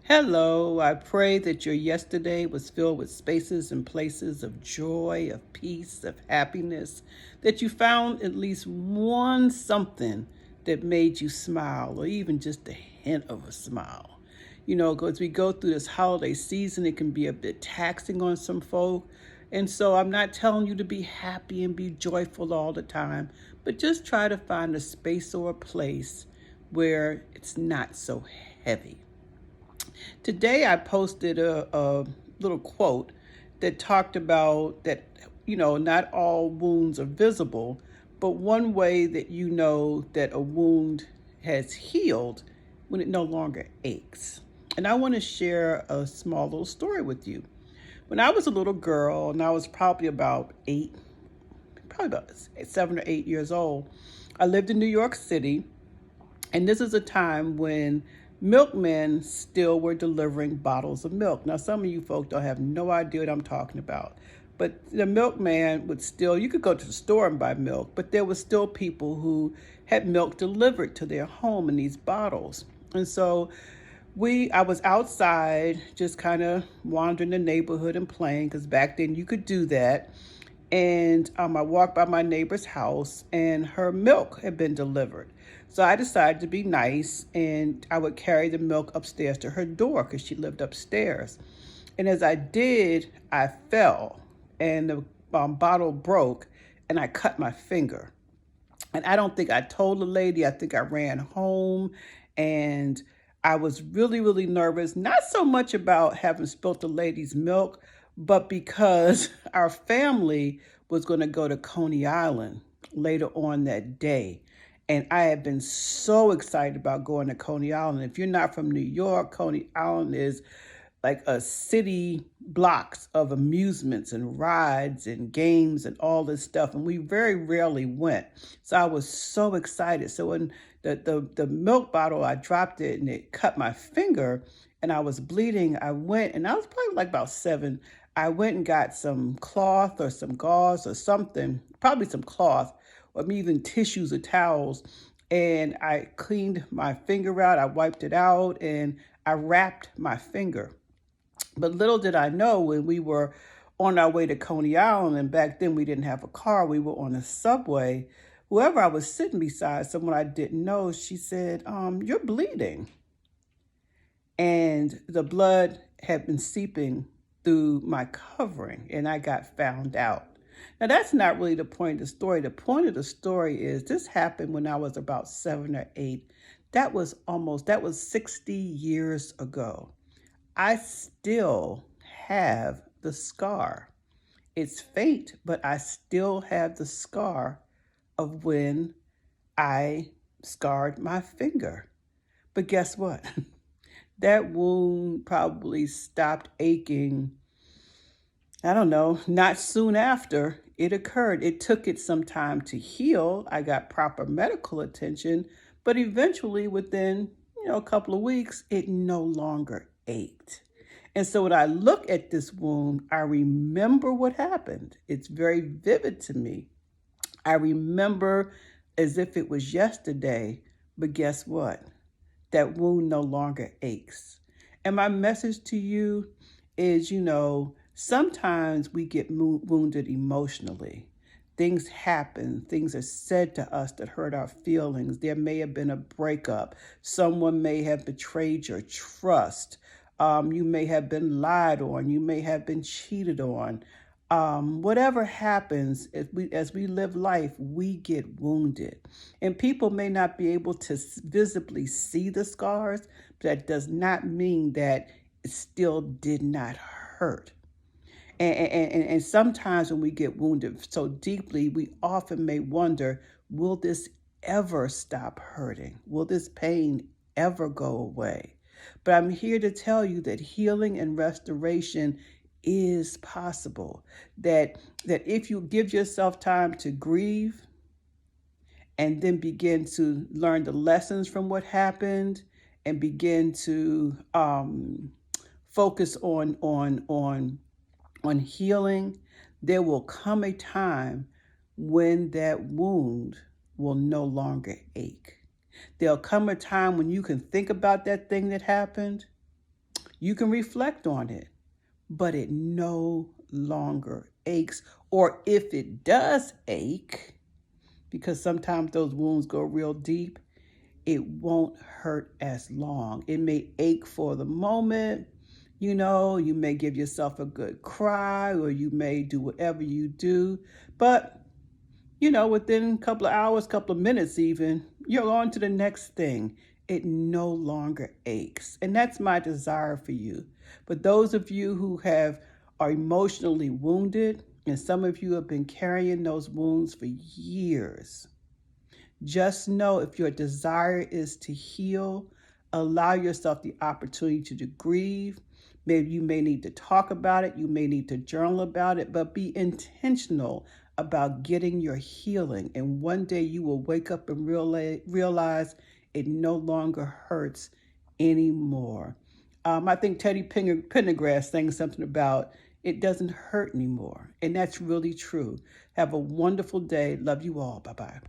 Hello, I pray that your yesterday was filled with spaces and places of joy, of peace, of happiness, that you found at least one something that made you smile, or even just a hint of a smile. As we go through this holiday season, it can be a bit taxing on some folk. And so I'm not telling you to be happy and be joyful all the time, but just try to find a space or a place where it's not so heavy. Today I posted a little quote that talked about that, not all wounds are visible, but one way that you know that a wound has healed when it no longer aches. And I want to share a small little story with you. When I was a little girl, and I was probably about 7 or 8 years old, I lived in New York City, and this is a time when milkmen still were delivering bottles of milk. Now, some of you folk don't have no idea what I'm talking about. But the milkman would still, you could go to the store and buy milk, but there were still people who had milk delivered to their home in these bottles. And so I was outside just kind of wandering the neighborhood and playing, because back then you could do that. And I walked by my neighbor's house, and her milk had been delivered. So I decided to be nice, and I would carry the milk upstairs to her door because she lived upstairs. And as I did, I fell, and the bottle broke, and I cut my finger. And I don't think I told the lady. I think I ran home, and I was really, really nervous. Not so much about having spilt the lady's milk, but because our family was going to go to Coney Island later on that day. And I had been so excited about going to Coney Island. If you're not from New York, Coney Island is like a city blocks of amusements and rides and games and all this stuff. And we very rarely went. So I was so excited. So when the milk bottle, I dropped it and it cut my finger and I was bleeding, I went, and I was probably like about 7. I went and got some cloth or some gauze or something, probably some cloth, or even tissues or towels. And I cleaned my finger out, I wiped it out, and I wrapped my finger. But little did I know, when we were on our way to Coney Island, and back then we didn't have a car, we were on a subway. Whoever I was sitting beside, someone I didn't know, she said, "You're bleeding." And the blood had been seeping through my covering, and I got found out. Now, that's not really the point of the story. The point of the story is this happened when I was about 7 or 8. That was 60 years ago. I still have the scar. It's faint, but I still have the scar of when I scarred my finger. But guess what? That wound probably stopped aching, I don't know, not soon after it occurred. It took it some time to heal. I got proper medical attention, but eventually within, a couple of weeks, it no longer ached. And so when I look at this wound, I remember what happened. It's very vivid to me. I remember as if it was yesterday, but guess what? That wound no longer aches. And my message to you is, sometimes we get wounded emotionally. Things happen, things are said to us that hurt our feelings. There may have been a breakup. Someone may have betrayed your trust. You may have been lied on. You may have been cheated on. Whatever happens, as we live life, we get wounded. And people may not be able to visibly see the scars, but that does not mean that it still did not hurt. And sometimes when we get wounded so deeply, we often may wonder, will this ever stop hurting? Will this pain ever go away? But I'm here to tell you that healing and restoration is possible. That if you give yourself time to grieve and then begin to learn the lessons from what happened and begin to focus on healing, there will come a time when that wound will no longer ache. There'll come a time when you can think about that thing that happened You can reflect on it, but it no longer aches. Or if it does ache, because sometimes those wounds go real deep, it won't hurt as long. It may ache for the moment. You may give yourself a good cry, or you may do whatever you do. But, within a couple of hours, couple of minutes even, you're on to the next thing. It no longer aches. And that's my desire for you. But those of you who are emotionally wounded, and some of you have been carrying those wounds for years, just know if your desire is to heal, allow yourself the opportunity to grieve. Maybe you may need to talk about it. You may need to journal about it, but be intentional about getting your healing. And one day you will wake up and realize it no longer hurts anymore. I think Teddy Pendergrass saying something about it doesn't hurt anymore. And that's really true. Have a wonderful day. Love you all. Bye-bye.